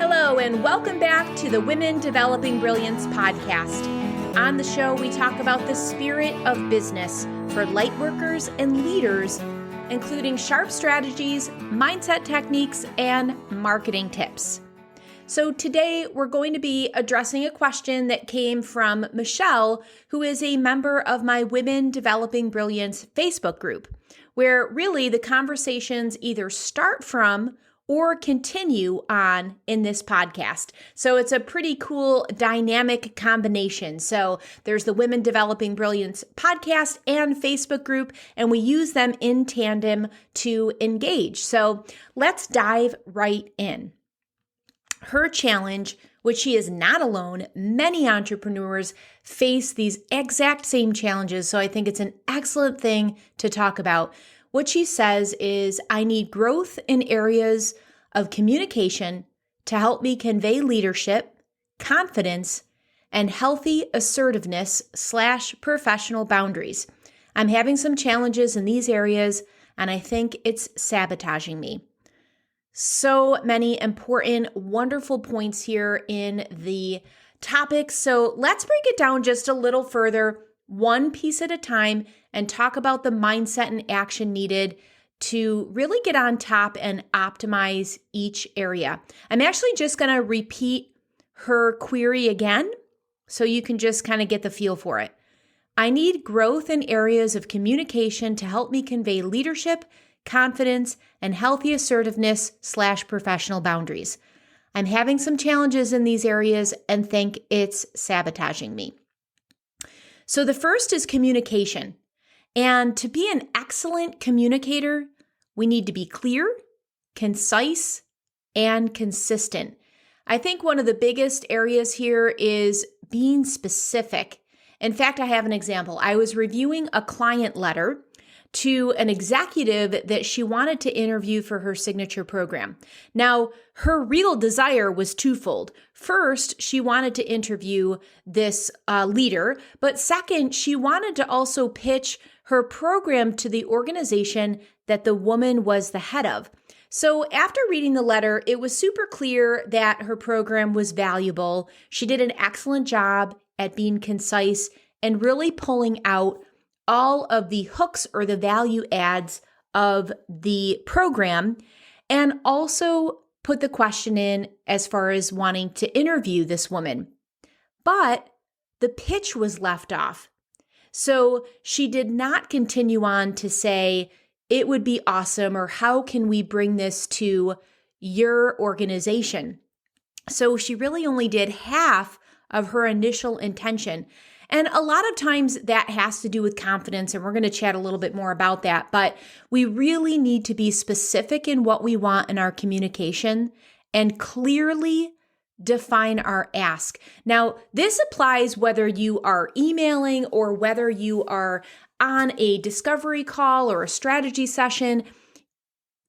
Hello, and welcome back to the Women Developing Brilliance podcast. On the show, we talk about the spirit of business for lightworkers and leaders, including sharp strategies, mindset techniques, and marketing tips. So today, we're going to be addressing a question that came from Michelle, who is a member of my Women Developing Brilliance Facebook group, where really the conversations either start from or continue on in this podcast. So it's a pretty cool dynamic combination. So there's the Women Developing Brilliance podcast and Facebook group, and we use them in tandem to engage. So let's dive right in. Her challenge, which she is not alone, many entrepreneurs face these exact same challenges. So I think it's an excellent thing to talk about. What she says is, I need growth in areas of communication to help me convey leadership, confidence, and healthy assertiveness / professional boundaries. I'm having some challenges in these areas, and I think it's sabotaging me. So many important, wonderful points here in the topic. So let's break it down just a little further, one piece at a time, and talk about the mindset and action needed to really get on top and optimize each area. I'm actually just going to repeat her query again so you can just kind of get the feel for it. I need growth in areas of communication to help me convey leadership, confidence, and healthy assertiveness / professional boundaries. I'm having some challenges in these areas and think it's sabotaging me. So the first is communication. And to be an excellent communicator, we need to be clear, concise, and consistent. I think one of the biggest areas here is being specific. In fact, I have an example. I was reviewing a client letter to an executive that she wanted to interview for her signature program. Now, her real desire was twofold. First, she wanted to interview this leader, but second, she wanted to also pitch her program to the organization that the woman was the head of. So after reading the letter, it was super clear that her program was valuable. She did an excellent job at being concise and really pulling out all of the hooks or the value adds of the program, and also put the question in as far as wanting to interview this woman. But the pitch was left off. So she did not continue on to say, it would be awesome, or how can we bring this to your organization? So she really only did half of her initial intention. And a lot of times that has to do with confidence, and we're going to chat a little bit more about that. But we really need to be specific in what we want in our communication and clearly define our ask. Now, this applies whether you are emailing or whether you are on a discovery call or a strategy session.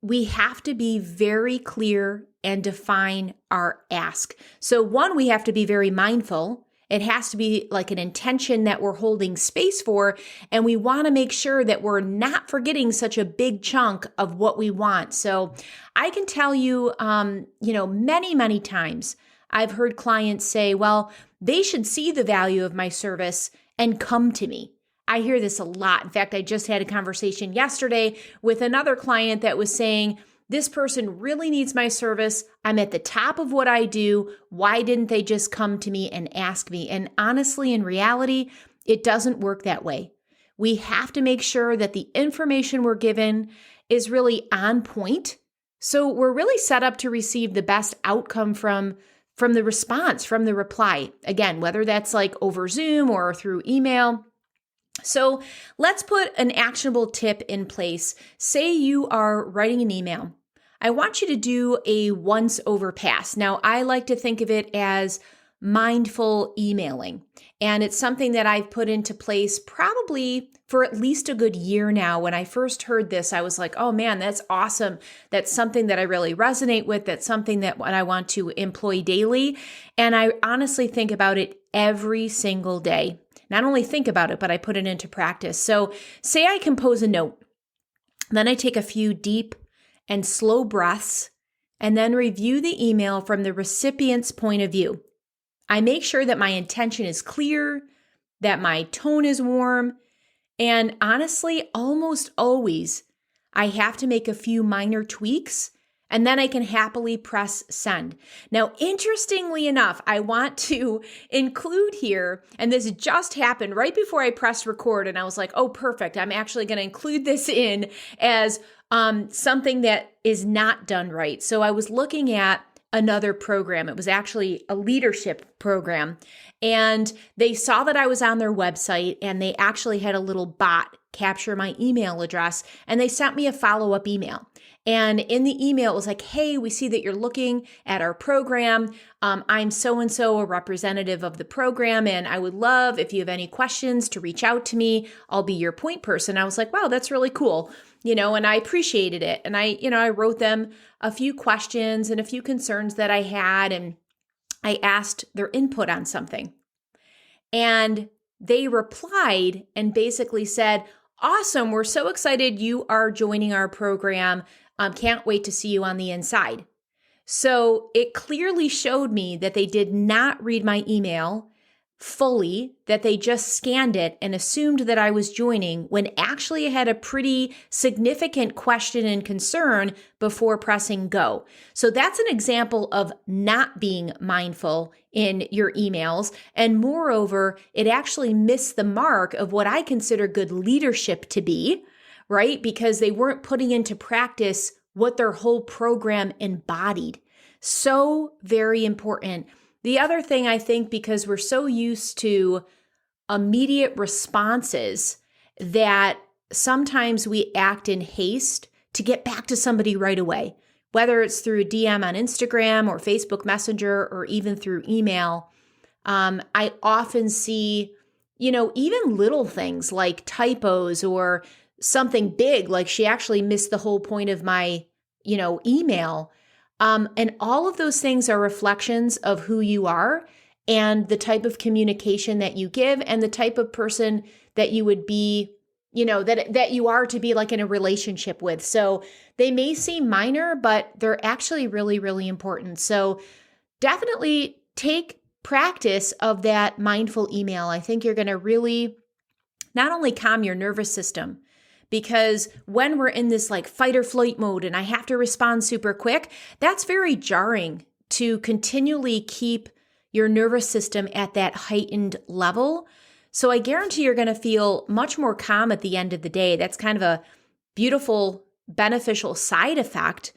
We have to be very clear and define our ask. So one, we have to be very mindful. It has to be like an intention that we're holding space for, and we want to make sure that we're not forgetting such a big chunk of what we want. So I can tell you, many, many times I've heard clients say, well, they should see the value of my service and come to me. I hear this a lot. In fact, I just had a conversation yesterday with another client that was saying, this person really needs my service. I'm at the top of what I do. Why didn't they just come to me and ask me? And honestly, in reality, it doesn't work that way. We have to make sure that the information we're given is really on point. So we're really set up to receive the best outcome from the response, from the reply. Again, whether that's like over Zoom or through email. So let's put an actionable tip in place. Say you are writing an email. I want you to do a once over pass. Now, I like to think of it as mindful emailing. And it's something that I've put into place probably for at least a good year now. When I first heard this, I was like, oh man, that's awesome. That's something that I really resonate with. That's something that I want to employ daily. And I honestly think about it every single day. Not only think about it, but I put it into practice. So say I compose a note. Then I take a few deep and slow breaths, and then review the email from the recipient's point of view. I make sure that my intention is clear, that my tone is warm, and honestly, almost always, I have to make a few minor tweaks, and then I can happily press send. Now, interestingly enough, I want to include here, and this just happened right before I pressed record, and I was like, oh, perfect. I'm actually going to include this in as something that is not done right. So I was looking at another program. It was actually a leadership program, and they saw that I was on their website, and they actually had a little bot capture my email address, and they sent me a follow-up email. And in the email, it was like, hey, we see that you're looking at our program. I'm so-and-so, a representative of the program, and I would love, if you have any questions, to reach out to me. I'll be your point person. I was like, wow, that's really cool. And I appreciated it. And I wrote them a few questions and a few concerns that I had, and I asked their input on something. And they replied and basically said, awesome, we're so excited you are joining our program. Can't wait to see you on the inside. So it clearly showed me that they did not read my email fully, that they just scanned it and assumed that I was joining when actually I had a pretty significant question and concern before pressing go. So that's an example of not being mindful in your emails. And moreover, it actually missed the mark of what I consider good leadership to be, right? Because they weren't putting into practice what their whole program embodied. So very important. The other thing I think, because we're so used to immediate responses, that sometimes we act in haste to get back to somebody right away, whether it's through a DM on Instagram or Facebook Messenger or even through email. I often see, even little things like typos or something big, like she actually missed the whole point of my, email. And all of those things are reflections of who you are and the type of communication that you give and the type of person that you would be, that you are to be like in a relationship with. So they may seem minor, but they're actually really, really important. So definitely take practice of that mindful email. I think you're going to really not only calm your nervous system, because when we're in this like fight or flight mode and I have to respond super quick, that's very jarring to continually keep your nervous system at that heightened level. So I guarantee you're going to feel much more calm at the end of the day. That's kind of a beautiful, beneficial side effect.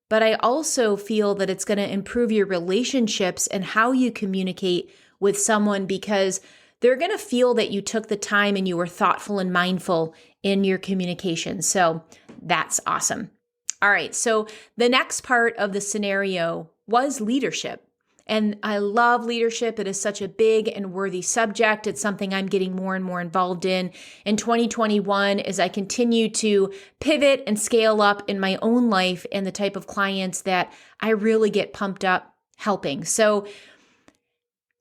But I also feel that it's going to improve your relationships and how you communicate with someone, because they're going to feel that you took the time and you were thoughtful and mindful in your communication. So that's awesome. All right. So the next part of the scenario was leadership. And I love leadership. It is such a big and worthy subject. It's something I'm getting more and more involved in 2021 as I continue to pivot and scale up in my own life and the type of clients that I really get pumped up helping. So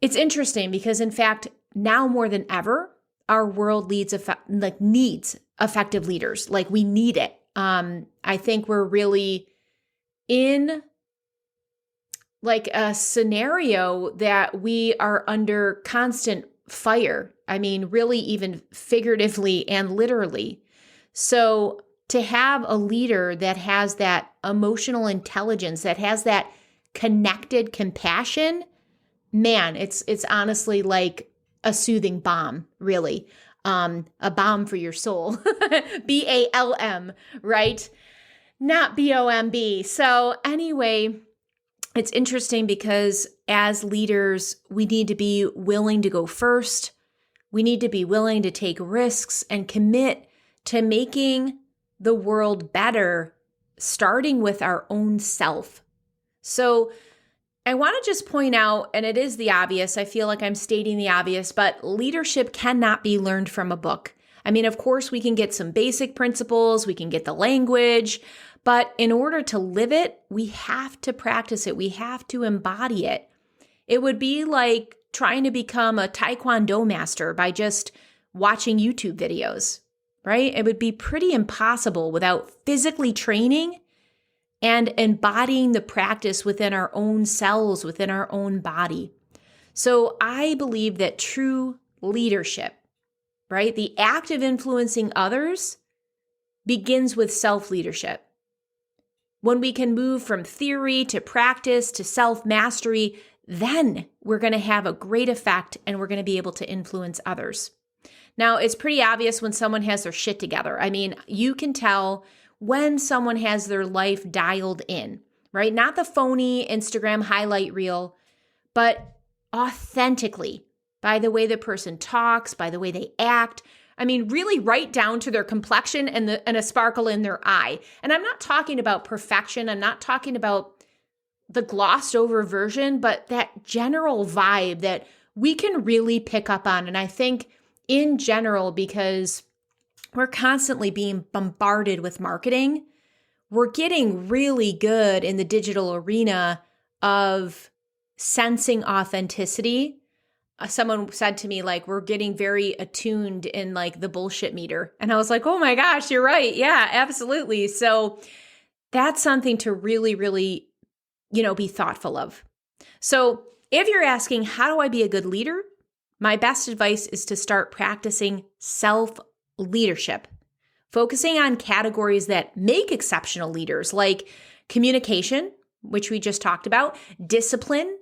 it's interesting because, in fact, now more than ever, our world needs effective leaders. Like, we need it. I think we're really in like a scenario that we are under constant fire. I mean, really, even figuratively and literally. So to have a leader that has that emotional intelligence, that has that connected compassion, man, it's honestly like a soothing balm, really. A balm for your soul. BALM, right? Not BOMB. So anyway, it's interesting because as leaders, we need to be willing to go first. We need to be willing to take risks and commit to making the world better, starting with our own self. So I want to just point out, and it is the obvious, I feel like I'm stating the obvious, but leadership cannot be learned from a book. I mean, of course, we can get some basic principles, we can get the language, but in order to live it, we have to practice it. We have to embody it. It would be like trying to become a Taekwondo master by just watching YouTube videos, right? It would be pretty impossible without physically training and embodying the practice within our own cells, within our own body. So I believe that true leadership, right, the act of influencing others, begins with self-leadership. When we can move from theory to practice to self-mastery, then we're going to have a great effect and we're going to be able to influence others. Now, it's pretty obvious when someone has their shit together. I mean, you can tell when someone has their life dialed in, right? Not the phony Instagram highlight reel, but authentically, by the way the person talks, by the way they act. I mean, really right down to their complexion and a sparkle in their eye. And I'm not talking about perfection. I'm not talking about the glossed over version, but that general vibe that we can really pick up on. And I think in general, because we're constantly being bombarded with marketing, we're getting really good in the digital arena of sensing authenticity. Someone said to me, like, we're getting very attuned in like the bullshit meter. And I was like, oh my gosh, you're right. Yeah, absolutely. So that's something to really, really, be thoughtful of. So if you're asking, how do I be a good leader? My best advice is to start practicing self-leadership, focusing on categories that make exceptional leaders like communication, which we just talked about, discipline,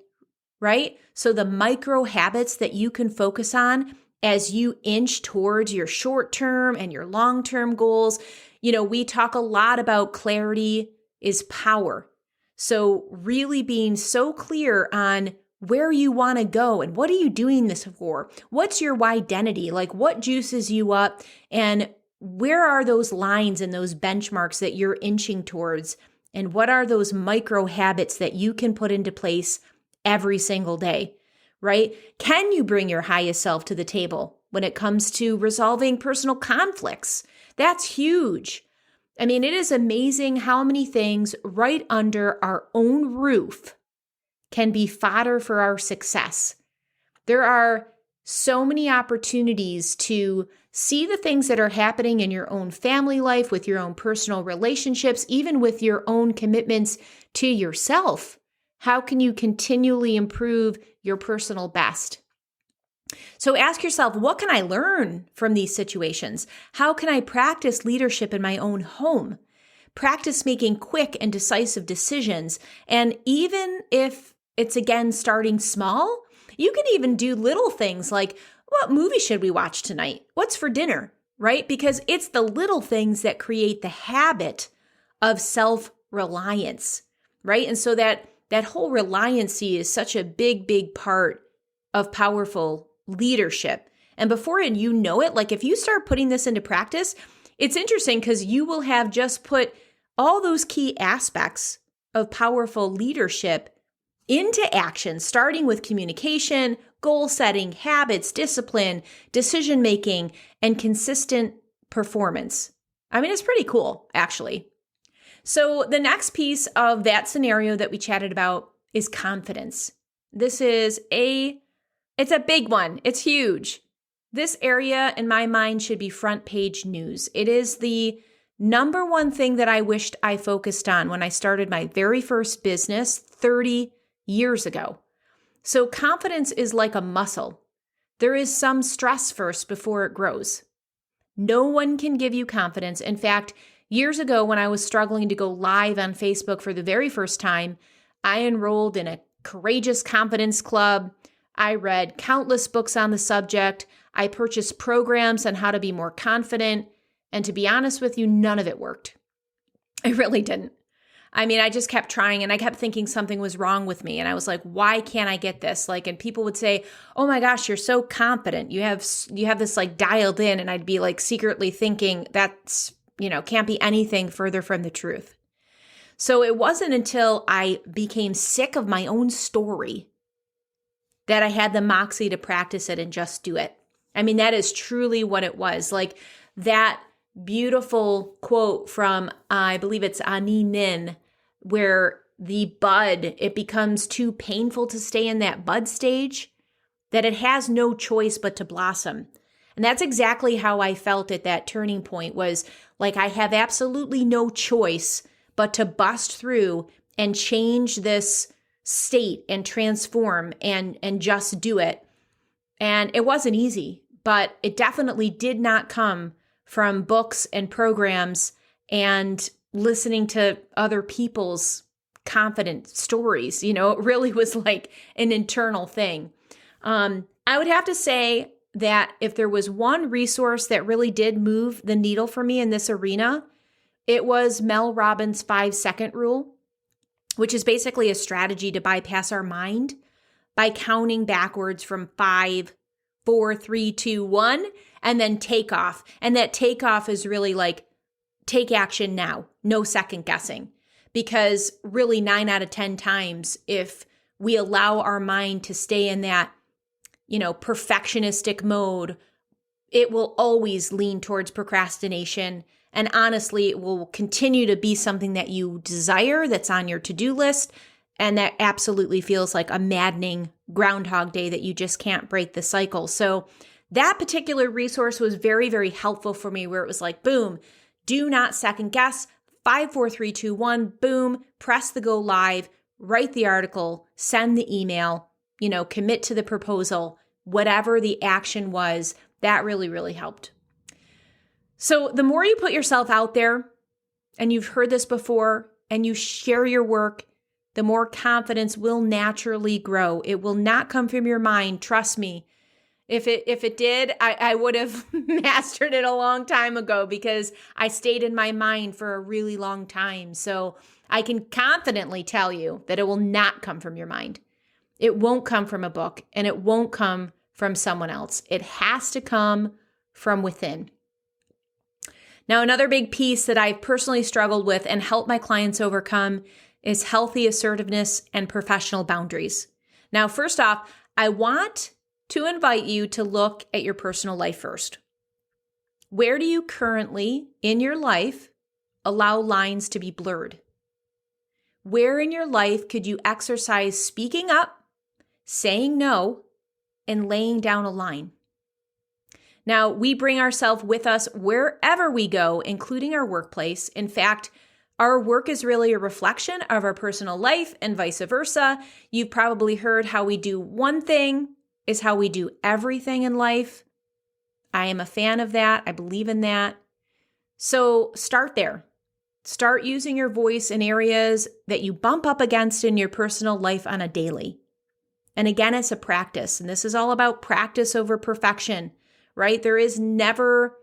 right? So the micro habits that you can focus on as you inch towards your short-term and your long-term goals. We talk a lot about clarity is power. So really being so clear on where you want to go and what are you doing this for? What's your identity? Like what juices you up and where are those lines and those benchmarks that you're inching towards? And what are those micro habits that you can put into place every single day, right? Can you bring your highest self to the table when it comes to resolving personal conflicts? That's huge. I mean, it is amazing how many things right under our own roof can be fodder for our success. There are so many opportunities to see the things that are happening in your own family life, with your own personal relationships, even with your own commitments to yourself. How can you continually improve your personal best? So ask yourself, what can I learn from these situations? How can I practice leadership in my own home? Practice making quick and decisive decisions. And even if it's, again, starting small, you can even do little things like, what movie should we watch tonight? What's for dinner, right? Because it's the little things that create the habit of self-reliance, right? And so that whole reliancy is such a big, big part of powerful leadership. And before you know it, like if you start putting this into practice, it's interesting because you will have just put all those key aspects of powerful leadership into action, starting with communication, goal setting, habits, discipline, decision making, and consistent performance. I mean, it's pretty cool, actually. So the next piece of that scenario that we chatted about is confidence. This is it's a big one. It's huge. This area in my mind should be front page news. It is the number one thing that I wished I focused on when I started my very first business 30 years ago. So confidence is like a muscle. There is some stress first before it grows. No one can give you confidence. In fact, years ago when I was struggling to go live on Facebook for the very first time, I enrolled in a courageous confidence club. I read countless books on the subject. I purchased programs on how to be more confident. And to be honest with you, none of it worked. It really didn't. I mean, I just kept trying and I kept thinking something was wrong with me. And I was like, why can't I get this? Like, and people would say, oh my gosh, you're so confident. You have this like dialed in. And I'd be like secretly thinking that's, can't be anything further from the truth. So it wasn't until I became sick of my own story that I had the moxie to practice it and just do it. I mean, that is truly what it was. Like that beautiful quote from, I believe it's Ani Nin, where the bud, it becomes too painful to stay in that bud stage, that it has no choice but to blossom. And that's exactly how I felt at that turning point, was like I have absolutely no choice but to bust through and change this state and transform and just do it. And it wasn't easy, but it definitely did not come from books and programs and listening to other people's confident stories. It really was like an internal thing. I would have to say that if there was one resource that really did move the needle for me in this arena, it was Mel Robbins' 5-second rule, which is basically a strategy to bypass our mind by counting backwards from 5, 4, 3, 2, 1, and then take off. And that takeoff is really like, take action now, no second guessing. Because really 9 out of 10 times, if we allow our mind to stay in that, perfectionistic mode, it will always lean towards procrastination. And honestly, it will continue to be something that you desire, that's on your to-do list. And that absolutely feels like a maddening Groundhog Day that you just can't break the cycle. So that particular resource was very, very helpful for me, where it was like, boom, do not second guess. 5, 4, 3, 2, 1, boom, press the go live, write the article, send the email, commit to the proposal, whatever the action was, that really, really helped. So the more you put yourself out there, and you've heard this before, and you share your work, the more confidence will naturally grow. It will not come from your mind, trust me. If it did, I would have mastered it a long time ago, because I stayed in my mind for a really long time. So I can confidently tell you that it will not come from your mind. It won't come from a book, and it won't come from someone else. It has to come from within. Now, another big piece that I've personally struggled with and helped my clients overcome is healthy assertiveness and professional boundaries. Now, first off, I want to invite you to look at your personal life first. Where do you currently in your life allow lines to be blurred? Where in your life could you exercise speaking up, saying no, and laying down a line? Now, we bring ourselves with us wherever we go, including our workplace. In fact, our work is really a reflection of our personal life and vice versa. You've probably heard how we do one thing is how we do everything in life. I am a fan of that. I believe in that. So start there. Start using your voice in areas that you bump up against in your personal life on a daily. And again, it's a practice. And this is all about practice over perfection, right? There is never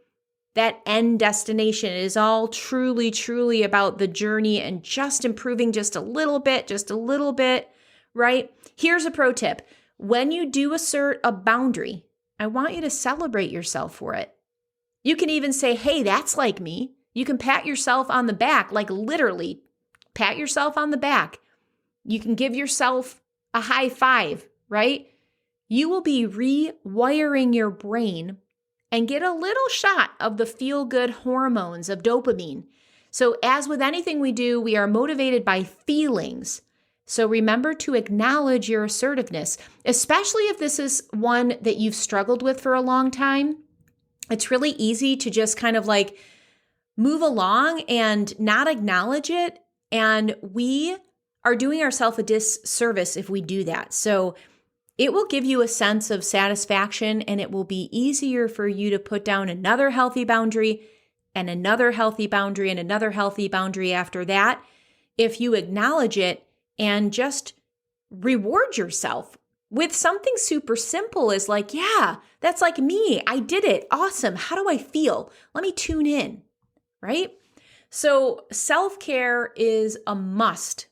that end destination. It is all truly, truly about the journey and just improving just a little bit, right? Here's a pro tip. When you do assert a boundary, I want you to celebrate yourself for it. You can even say, hey, that's like me. You can pat yourself on the back, like literally pat yourself on the back. You can give yourself a high five, right? You will be rewiring your brain and get a little shot of the feel-good hormones of dopamine. So as with anything we do, we are motivated by feelings. So remember to acknowledge your assertiveness, especially if this is one that you've struggled with for a long time. It's really easy to just kind of like move along and not acknowledge it. And we are doing ourselves a disservice if we do that. So it will give you a sense of satisfaction, and it will be easier for you to put down another healthy boundary and another healthy boundary and another healthy boundary after that if you acknowledge it and just reward yourself with something super simple is like, yeah, that's like me. I did it. Awesome. How do I feel? Let me tune in, right? So self-care is a must.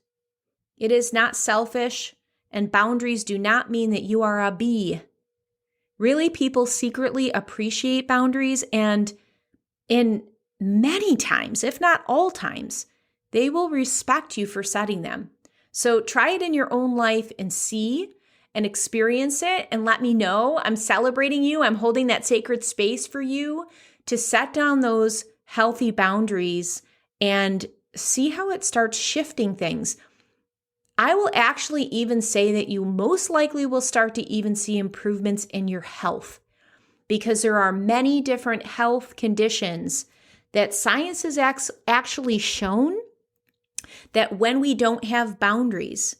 It is not selfish, and boundaries do not mean that you are a bee. Really, people secretly appreciate boundaries, and in many times, if not all times, they will respect you for setting them. So try it in your own life and see and experience it and let me know. I'm celebrating you. I'm holding that sacred space for you to set down those healthy boundaries and see how it starts shifting things. I will actually even say that you most likely will start to even see improvements in your health, because there are many different health conditions that science has actually shown that when we don't have boundaries,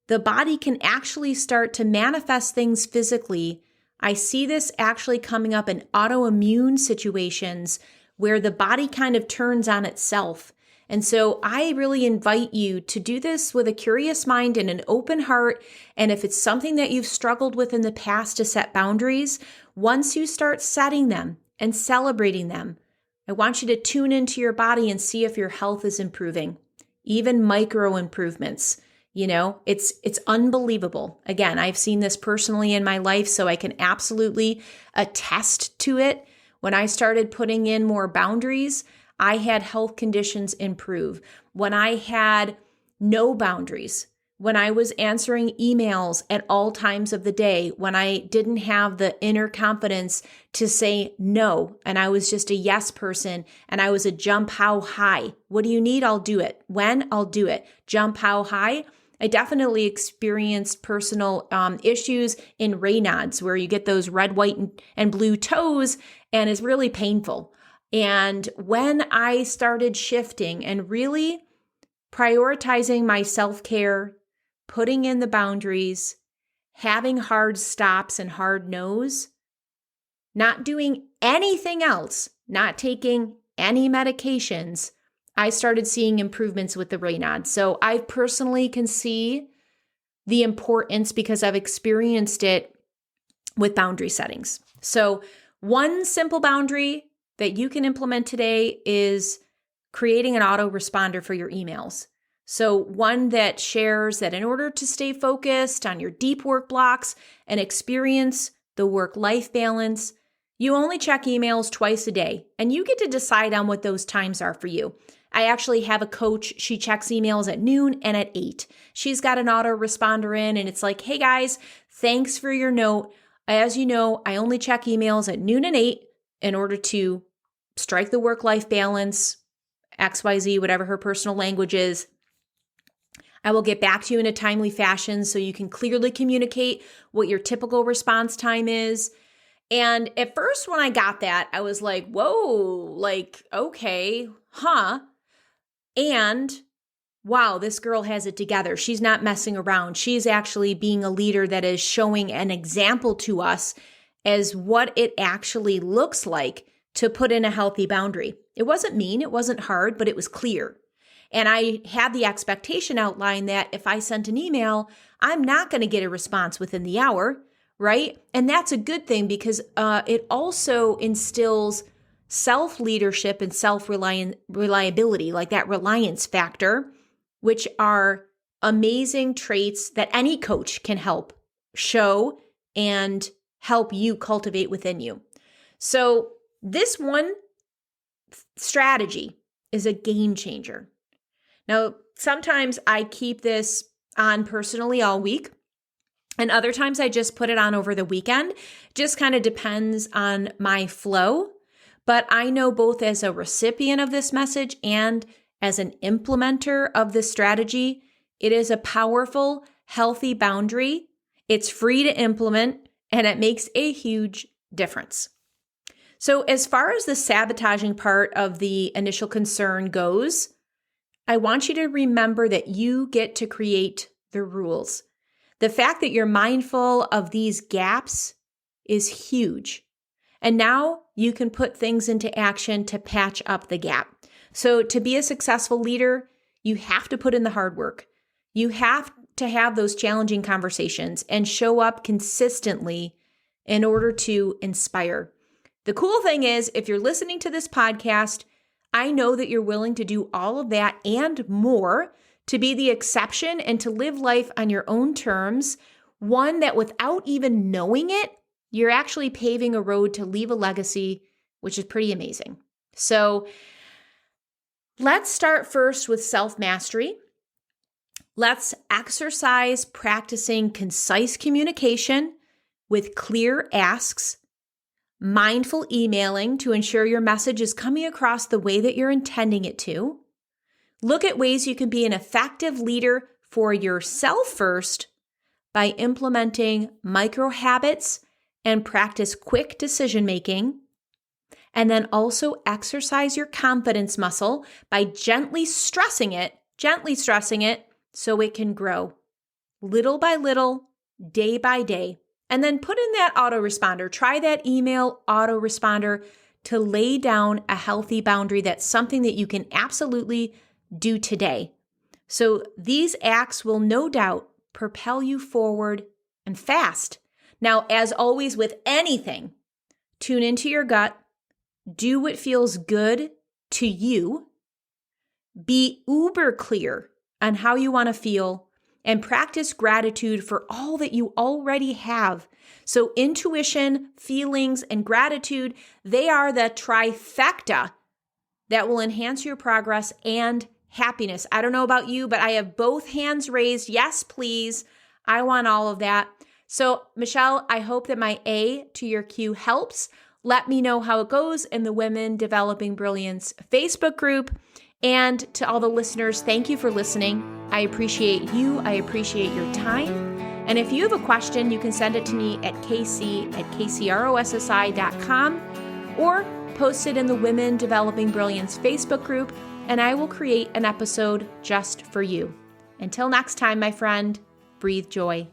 the body can actually start to manifest things physically. I see this actually coming up in autoimmune situations where the body kind of turns on itself. And so I really invite you to do this with a curious mind and an open heart. And if it's something that you've struggled with in the past to set boundaries, once you start setting them and celebrating them, I want you to tune into your body and see if your health is improving, even micro improvements. It's unbelievable. Again, I've seen this personally in my life, so I can absolutely attest to it. When I started putting in more boundaries, I had health conditions improve. When I had no boundaries, when I was answering emails at all times of the day, when I didn't have the inner confidence to say no, and I was just a yes person, and I was a jump how high. What do you need? I'll do it. When? I'll do it. Jump how high? I definitely experienced personal issues in Raynaud's where you get those red, white, and blue toes, and it's really painful. And when I started shifting and really prioritizing my self-care, putting in the boundaries, having hard stops and hard no's, not doing anything else, not taking any medications, I started seeing improvements with the Raynaud. So I personally can see the importance because I've experienced it with boundary settings. So one simple boundary that you can implement today is creating an autoresponder for your emails. So one that shares that in order to stay focused on your deep work blocks and experience the work-life balance, you only check emails twice a day, and you get to decide on what those times are for you. I actually have a coach. She checks emails at noon and at 8. She's got an autoresponder in, and it's like, hey guys, thanks for your note. As you know, I only check emails at noon and 8 in order to strike the work-life balance, XYZ, whatever her personal language is. I will get back to you in a timely fashion so you can clearly communicate what your typical response time is. And at first when I got that, I was like, whoa, like, okay, huh? And wow, this girl has it together. She's not messing around. She's actually being a leader that is showing an example to us as what it actually looks like to put in a healthy boundary. It wasn't mean, it wasn't hard, but it was clear. And I had the expectation outlined that if I sent an email, I'm not going to get a response within the hour, right? And that's a good thing because it also instills self-leadership and self-reliability, like that reliance factor, which are amazing traits that any coach can help show and help you cultivate within you. So this one strategy is a game changer. Now, sometimes I keep this on personally all week, and other times I just put it on over the weekend. Just kind of depends on my flow. But I know both as a recipient of this message and as an implementer of this strategy, it is a powerful, healthy boundary. It's free to implement, and it makes a huge difference. So as far as the sabotaging part of the initial concern goes, I want you to remember that you get to create the rules. The fact that you're mindful of these gaps is huge. And now you can put things into action to patch up the gap. So to be a successful leader, you have to put in the hard work. You have to have those challenging conversations and show up consistently in order to inspire. The cool thing is, if you're listening to this podcast, I know that you're willing to do all of that and more to be the exception and to live life on your own terms, one that without even knowing it, you're actually paving a road to leave a legacy, which is pretty amazing. So let's start first with self-mastery. Let's exercise practicing concise communication with clear asks, mindful emailing to ensure your message is coming across the way that you're intending it to. Look at ways you can be an effective leader for yourself first by implementing micro habits and practice quick decision making. And then also exercise your confidence muscle by gently stressing it gently stressing it so it can grow little by little, day by day. And then put in that autoresponder. Try that email autoresponder to lay down a healthy boundary. That's something that you can absolutely do today. So these acts will no doubt propel you forward and fast. Now, as always with anything, tune into your gut, do what feels good to you, be uber clear on how you want to feel, and practice gratitude for all that you already have. So intuition, feelings, and gratitude, they are the trifecta that will enhance your progress and happiness. I don't know about you, but I have both hands raised. Yes, please. I want all of that. So Michelle, I hope that my A to your Q helps. Let me know how it goes in the Women Developing Brilliance Facebook group. And to all the listeners, thank you for listening. I appreciate you. I appreciate your time. And if you have a question, you can send it to me at kc@kcrossi.com or post it in the Women Developing Brilliance Facebook group, and I will create an episode just for you. Until next time, my friend, breathe joy.